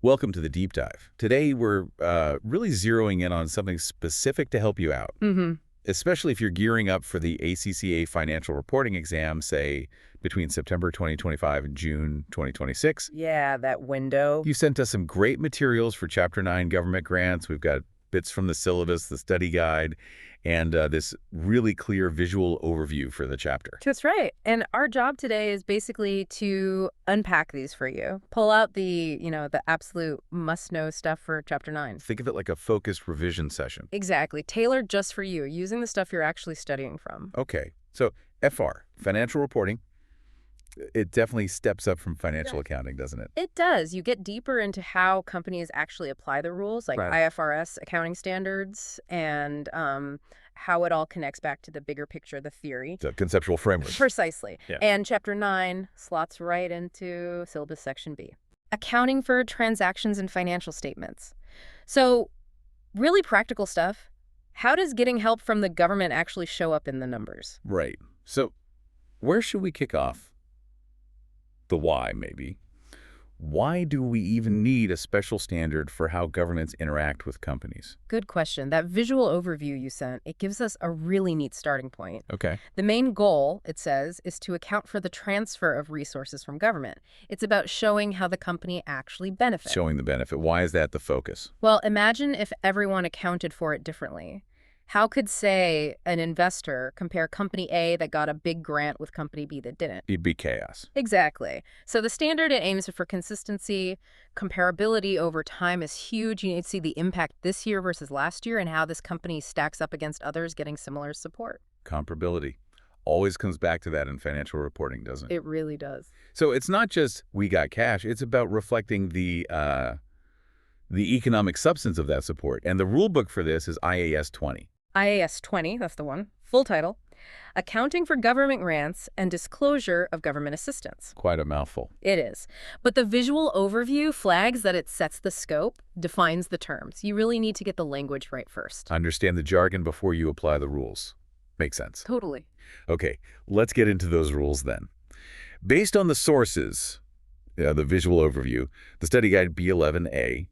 Welcome to the deep dive. Today, we're really zeroing in on something specific to help you out, Mm-hmm. especially if you're gearing up for the ACCA financial reporting exam, say, between September 2025 and June 2026. Yeah, that window. You sent us some great materials for Chapter 9 government grants. We've got bits from the syllabus, the study guide, and this really clear visual overview for the chapter. That's right. And our job today is basically to unpack these for you. Pull out the absolute must-know stuff for Chapter 9. Think of it like a focused revision session. Exactly. Tailored just for you, using the stuff you're actually studying from. Okay, so FR, financial reporting, it definitely steps up from financial accounting, doesn't it? It does. You get deeper into how companies actually apply the rules, like Right. IFRS accounting standards, and how it all connects back to the bigger picture, the theory. The conceptual framework. Precisely. Yeah. And Chapter 9 slots right into Syllabus Section B. Accounting for transactions and financial statements. So, really practical stuff. How does getting help from the government actually show up in the numbers? Right. So where should we kick off? The why, maybe. Why do we even need a special standard for how governments interact with companies? Good question. That visual overview you sent, it gives us a really neat starting point. Okay. The main goal, it says, is to account for the transfer of resources from government. It's about showing how the company actually benefits. Showing the benefit. Why is that the focus? Well, imagine if everyone accounted for it differently. How could, say, an investor compare company A that got a big grant with company B that didn't? It'd be chaos. Exactly. So the standard, it aims for consistency. Comparability over time is huge. You need to see the impact this year versus last year and how this company stacks up against others getting similar support. Comparability. Always comes back to that in financial reporting, doesn't it? It really does. So it's not just we got cash. It's about reflecting the economic substance of that support. And the rule book for this is IAS 20. IAS 20, that's the one. Full title: Accounting for Government Grants and Disclosure of Government Assistance. Quite a mouthful. It is. But the visual overview flags that it sets the scope, defines the terms. You really need to get the language right first. Understand the jargon before you apply the rules. Makes sense. Totally. Okay, let's get into those rules then. Based on the sources, the visual overview, the study guide B11A,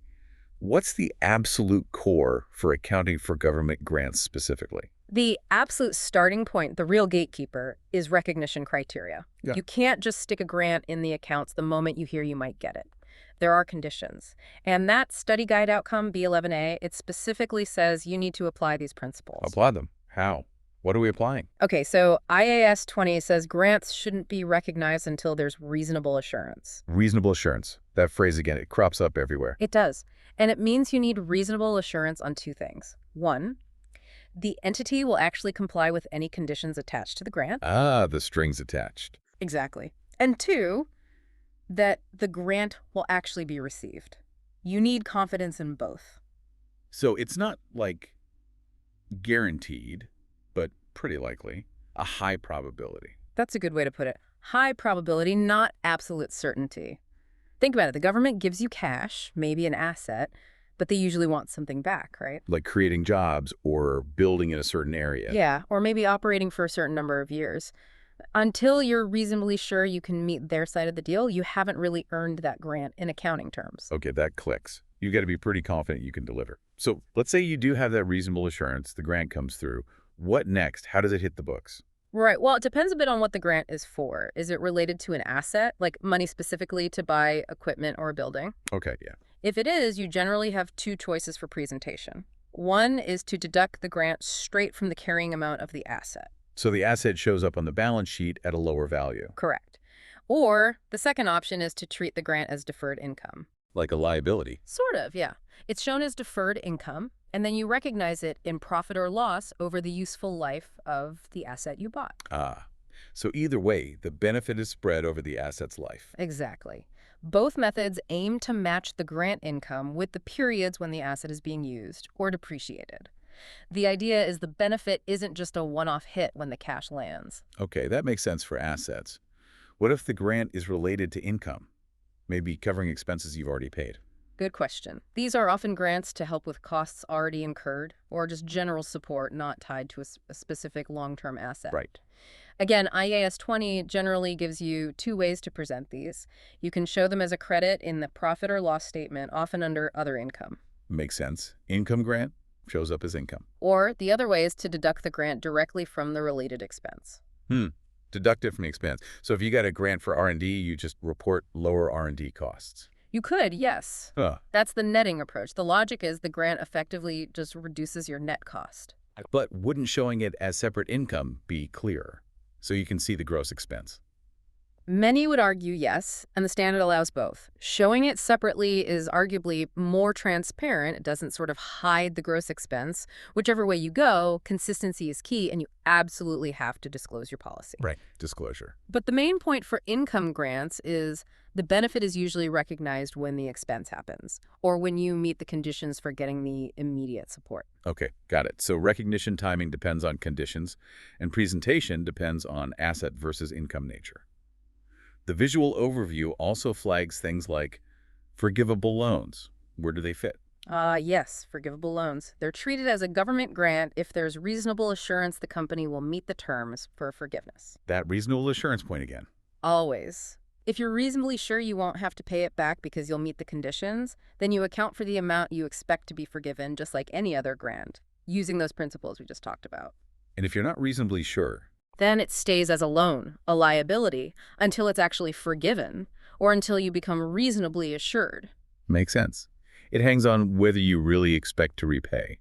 what's the absolute core for accounting for government grants specifically? The absolute starting point, the real gatekeeper, is recognition criteria. Yeah. You can't just stick a grant in the accounts the moment you hear you might get it. There are conditions. And that study guide outcome, B11A, it specifically says you need to apply these principles. Apply them. How? What are we applying? Okay, so IAS 20 says grants shouldn't be recognized until there's reasonable assurance. Reasonable assurance. That phrase again, it crops up everywhere. It does. And it means you need reasonable assurance on two things. One, the entity will actually comply with any conditions attached to the grant. Ah, the strings attached. Exactly. And two, that the grant will actually be received. You need confidence in both. So it's not like guaranteed, but pretty likely, a high probability. That's a good way to put it. High probability, not absolute certainty. Think about it. The government gives you cash, maybe an asset, but they usually want something back, right? Like creating jobs or building in a certain area. Yeah, or maybe operating for a certain number of years. Until you're reasonably sure you can meet their side of the deal, you haven't really earned that grant in accounting terms. Okay, that clicks. You've got to be pretty confident you can deliver. So let's say you do have that reasonable assurance, the grant comes through. What next? How does it hit the books? Right. Well, it depends a bit on what the grant is for. Is it related to an asset, like money specifically to buy equipment or a building? Okay, yeah. If it is, you generally have two choices for presentation. One is to deduct the grant straight from the carrying amount of the asset. So the asset shows up on the balance sheet at a lower value. Correct. Or the second option is to treat the grant as deferred income. Like a liability. Sort of, yeah. It's shown as deferred income, and then you recognize it in profit or loss over the useful life of the asset you bought. Ah, so either way, the benefit is spread over the asset's life. Exactly. Both methods aim to match the grant income with the periods when the asset is being used or depreciated. The idea is the benefit isn't just a one-off hit when the cash lands. Okay, that makes sense for assets. What if the grant is related to income? Maybe covering expenses you've already paid. Good question. These are often grants to help with costs already incurred or just general support not tied to a specific long-term asset. Right. Again, IAS 20 generally gives you two ways to present these. You can show them as a credit in the profit or loss statement, often under other income. Makes sense. Income grant shows up as income. Or the other way is to deduct the grant directly from the related expense. Deduct it from the expense. So if you got a grant for R&D, you just report lower R&D costs. You could, yes. Huh. That's the netting approach. The logic is the grant effectively just reduces your net cost. But wouldn't showing it as separate income be clearer? So you can see the gross expense. Many would argue yes, and the standard allows both. Showing it separately is arguably more transparent. It doesn't sort of hide the gross expense. Whichever way you go, consistency is key, and you absolutely have to disclose your policy. Right. Disclosure. But the main point for income grants is the benefit is usually recognized when the expense happens, or when you meet the conditions for getting the immediate support. Okay, got it. So recognition timing depends on conditions, and presentation depends on asset versus income nature. The visual overview also flags things like forgivable loans. Where do they fit? Yes, forgivable loans. They're treated as a government grant if there's reasonable assurance the company will meet the terms for forgiveness. That reasonable assurance point again. Always. If you're reasonably sure you won't have to pay it back because you'll meet the conditions, then you account for the amount you expect to be forgiven just like any other grant, using those principles we just talked about. And if you're not reasonably sure, Then it stays as a loan, a liability, until it's actually forgiven, or until you become reasonably assured. makes sense. It hangs on whether you really expect to repay.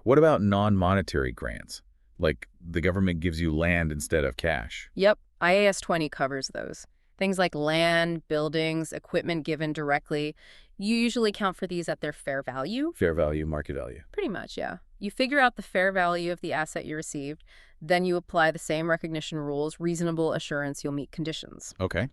What about non-monetary grants? Like the government gives you land instead of cash. Yep, IAS 20 covers those. Things like land, buildings, equipment given directly. You usually count for these at their fair value. Fair value, market value. Pretty much, yeah. You figure out the fair value of the asset you received, then you apply the same recognition rules, reasonable assurance you'll meet conditions. Okay.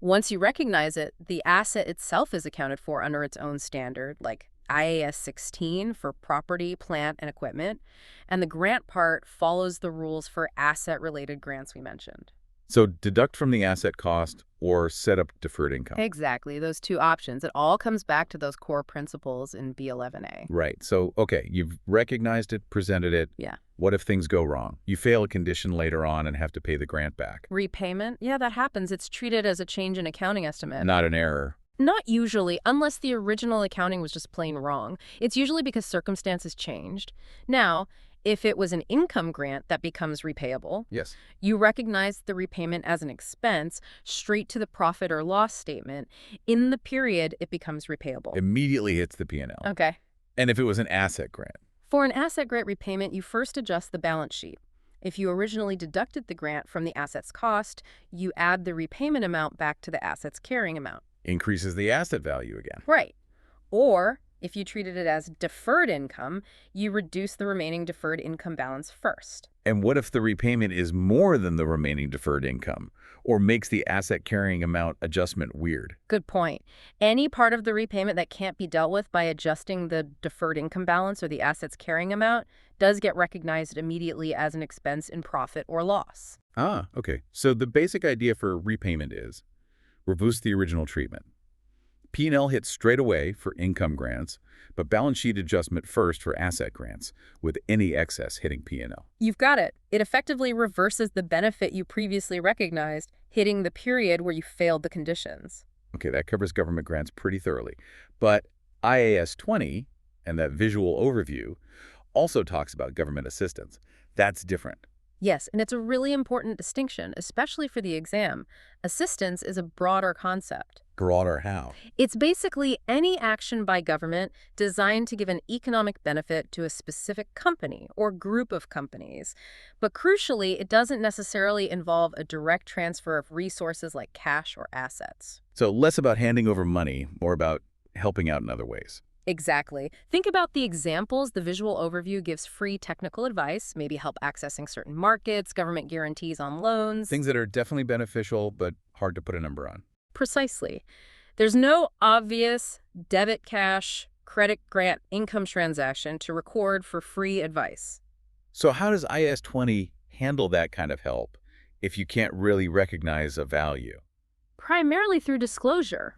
Once you recognize it, the asset itself is accounted for under its own standard, like IAS 16 for property, plant, and equipment, and the grant part follows the rules for asset-related grants we mentioned. So deduct from the asset cost or set up deferred income. Exactly, those two options. It all comes back to those core principles in B11A. Right. So, okay, you've recognized it, presented it. Yeah. What if things go wrong? You fail a condition later on and have to pay the grant back. Repayment? Yeah, that happens. It's treated as a change in accounting estimate. Not an error. Not usually, unless the original accounting was just plain wrong. It's usually because circumstances changed. Now, if it was an income grant that becomes repayable, Yes. you recognize the repayment as an expense straight to the profit or loss statement. In the period, it becomes repayable. Immediately hits the P&L. Okay. And if it was an asset grant? For an asset grant repayment, you first adjust the balance sheet. If you originally deducted the grant from the asset's cost, you add the repayment amount back to the asset's carrying amount. Increases the asset value again. Right. Or, if you treated it as deferred income, you reduce the remaining deferred income balance first. And what if the repayment is more than the remaining deferred income or makes the asset carrying amount adjustment weird? Good point. Any part of the repayment that can't be dealt with by adjusting the deferred income balance or the asset's carrying amount does get recognized immediately as an expense in profit or loss. Ah, okay. So the basic idea for repayment is reverse the original treatment. P&L hits straight away for income grants, but balance sheet adjustment first for asset grants, with any excess hitting P&L. You've got it. It effectively reverses the benefit you previously recognized, hitting the period where you failed the conditions. Okay, that covers government grants pretty thoroughly. But IAS 20 and that visual overview also talks about government assistance. That's different. Yes, and it's a really important distinction, especially for the exam. Assistance is a broader concept. Broader how? It's basically any action by government designed to give an economic benefit to a specific company or group of companies. But crucially, it doesn't necessarily involve a direct transfer of resources like cash or assets. So less about handing over money, more about helping out in other ways. Exactly. Think about the examples. The visual overview gives free technical advice, maybe help accessing certain markets, government guarantees on loans. Things that are definitely beneficial, but hard to put a number on. Precisely. There's no obvious debit cash, credit grant, income transaction to record for free advice. So how does IAS 20 handle that kind of help if you can't really recognize a value? Primarily through disclosure.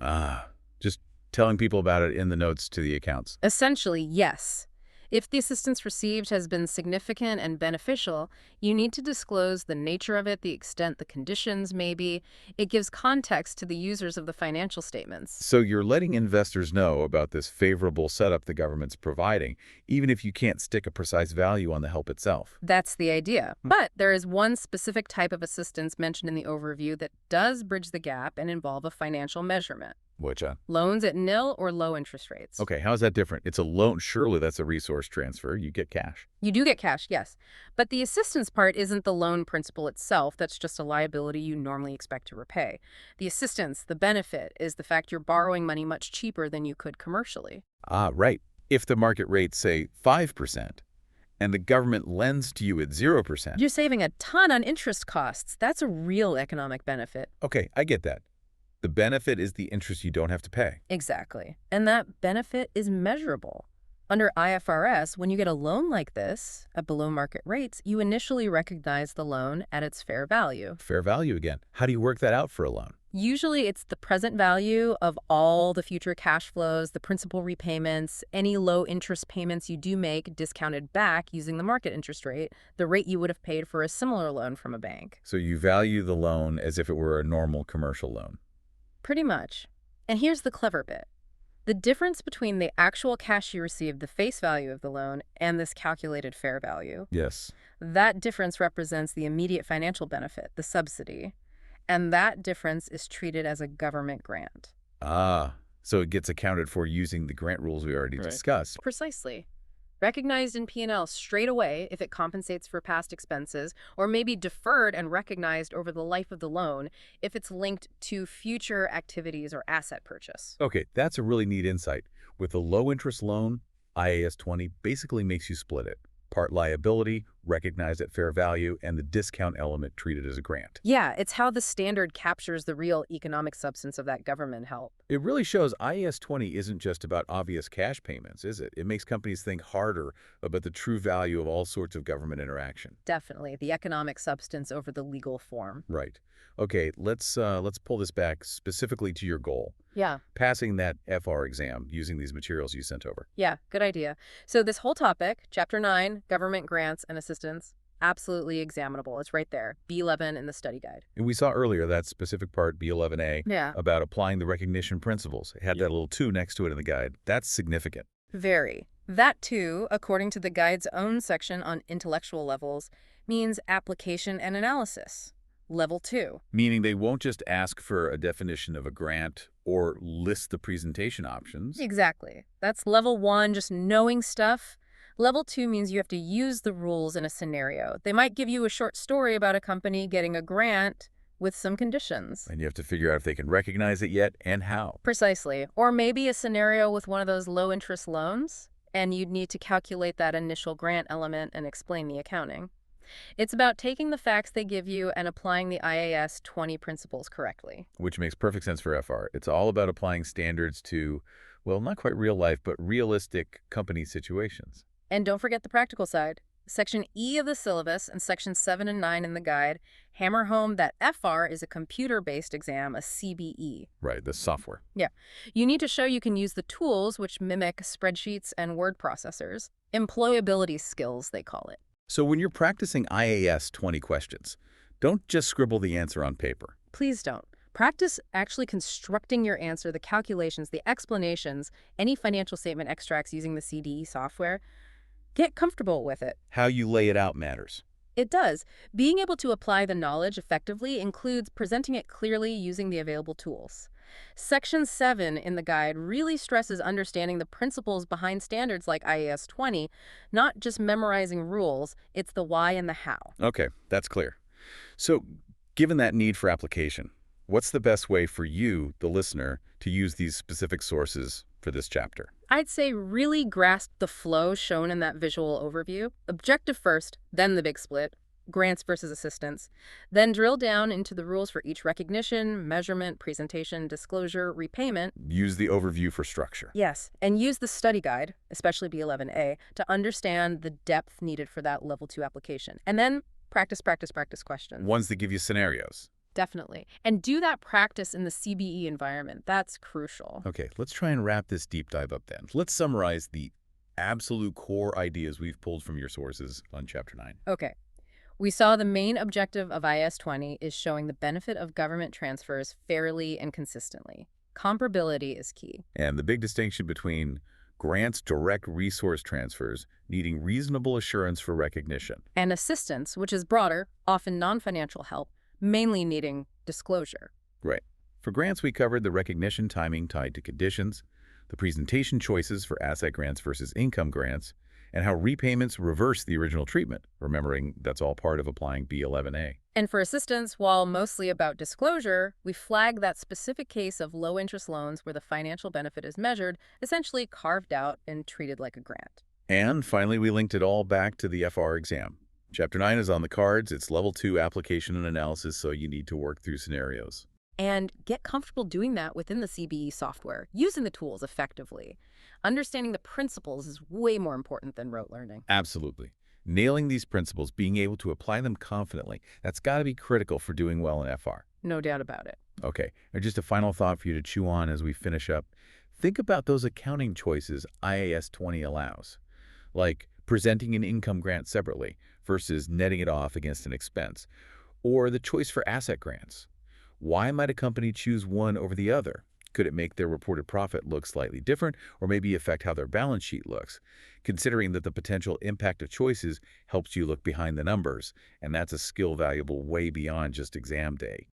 Just telling people about it in the notes to the accounts. Essentially, yes. If the assistance received has been significant and beneficial, you need to disclose the nature of it, the extent, the conditions, maybe. It gives context to the users of the financial statements. So you're letting investors know about this favorable setup the government's providing, even if you can't stick a precise value on the help itself. That's the idea. But there is one specific type of assistance mentioned in the overview that does bridge the gap and involve a financial measurement. Which, Loans at nil or low interest rates. okay, how's that different? It's a loan. Surely that's a resource transfer. You get cash. You do get cash, yes. But the assistance part isn't the loan principal itself. That's just a liability you normally expect to repay. The assistance, the benefit, is the fact you're borrowing money much cheaper than you could commercially. Ah, right. If the market rate's, say, 5%, and the government lends to you at 0%. You're saving a ton on interest costs. That's a real economic benefit. Okay, I get that. The benefit is the interest you don't have to pay. Exactly. And that benefit is measurable. Under IFRS, when you get a loan like this, at below market rates, you initially recognize the loan at its fair value. Fair value again. How do you work that out for a loan? Usually it's the present value of all the future cash flows, the principal repayments, any low interest payments you do make discounted back using the market interest rate, the rate you would have paid for a similar loan from a bank. So you value the loan as if it were a normal commercial loan. Pretty much. And here's the clever bit. The difference between the actual cash you received, the face value of the loan, and this calculated fair value, Yes. that difference represents the immediate financial benefit, the subsidy. And that difference is treated as a government grant. Ah, so it gets accounted for using the grant rules we already discussed. Precisely. Recognized in P&L straight away if it compensates for past expenses, or maybe deferred and recognized over the life of the loan if it's linked to future activities or asset purchase. Okay, that's a really neat insight. With a low-interest loan, IAS 20 basically makes you split it. Part liability, recognized at fair value, and the discount element treated as a grant. Yeah, it's how the standard captures the real economic substance of that government help. It really shows IAS 20 isn't just about obvious cash payments, is it? It makes companies think harder about the true value of all sorts of government interaction. Definitely, the economic substance over the legal form. Right. Okay, let's pull this back specifically to your goal. Yeah. Passing that FR exam using these materials you sent over. Yeah, good idea. So this whole topic, Chapter 9, Government Grants and Assistance, absolutely examinable. It's right there, B11 in the study guide. And we saw earlier that specific part, B11A, Yeah. about applying the recognition principles. It had that little 2 next to it in the guide. That's significant. Very. That, too, according to the guide's own section on intellectual levels, means application and analysis. Level 2. Meaning they won't just ask for a definition of a grant or list the presentation options. Exactly. That's level 1, just knowing stuff. Level 2 means you have to use the rules in a scenario. They might give you a short story about a company getting a grant with some conditions. And you have to figure out if they can recognize it yet and how. Precisely. Or maybe a scenario with one of those low-interest loans, and you'd need to calculate that initial grant element and explain the accounting. It's about taking the facts they give you and applying the IAS 20 principles correctly. Which makes perfect sense for FR. It's all about applying standards to, well, not quite real life, but realistic company situations. And don't forget the practical side. Section E of the syllabus and Section 7 and 9 in the guide hammer home that FR is a computer-based exam, a CBE. Right, the software. Yeah. You need to show you can use the tools which mimic spreadsheets and word processors. Employability skills, they call it. So when you're practicing IAS 20 questions, don't just scribble the answer on paper. Please don't. Practice actually constructing your answer, the calculations, the explanations, any financial statement extracts using the CDE software. Get comfortable with it. How you lay it out matters. It does. Being able to apply the knowledge effectively includes presenting it clearly using the available tools. Section 7 in the guide really stresses understanding the principles behind standards like IAS 20, not just memorizing rules, it's the why and the how. Okay, that's clear. So, given that need for application, what's the best way for you, the listener, to use these specific sources for this chapter? I'd say really grasp the flow shown in that visual overview. Objective first, then the big split. Grants versus assistance, then drill down into the rules for each recognition, measurement, presentation, disclosure, repayment. Use the overview for structure. Yes, and use the study guide, especially B11A, to understand the depth needed for that level 2 application. And then practice questions. Ones that give you scenarios. Definitely. And do that practice in the CBE environment. That's crucial. Okay, let's try and wrap this deep dive up then. Let's summarize the absolute core ideas we've pulled from your sources on Chapter 9. Okay. We saw the main objective of IAS 20 is showing the benefit of government transfers fairly and consistently. Comparability is key. And the big distinction between grants direct resource transfers needing reasonable assurance for recognition. And assistance, which is broader, often non-financial help, mainly needing disclosure. Right. For grants, we covered the recognition timing tied to conditions, the presentation choices for asset grants versus income grants, and how repayments reverse the original treatment, remembering that's all part of applying B11A. And for assistance, while mostly about disclosure, we flag that specific case of low-interest loans where the financial benefit is measured, essentially carved out and treated like a grant. And finally, we linked it all back to the FR exam. Chapter 9 is on the cards. It's level 2 application and analysis, so you need to work through scenarios. And get comfortable doing that within the CBE software, using the tools effectively. Understanding the principles is way more important than rote learning. Absolutely. Nailing these principles, being able to apply them confidently, that's got to be critical for doing well in FR. No doubt about it. Okay, and just a final thought for you to chew on as we finish up. Think about those accounting choices IAS 20 allows, like presenting an income grant separately versus netting it off against an expense, or the choice for asset grants. Why might a company choose one over the other? Could it make their reported profit look slightly different, or maybe affect how their balance sheet looks? Considering that the potential impact of choices helps you look behind the numbers, and that's a skill valuable way beyond just exam day.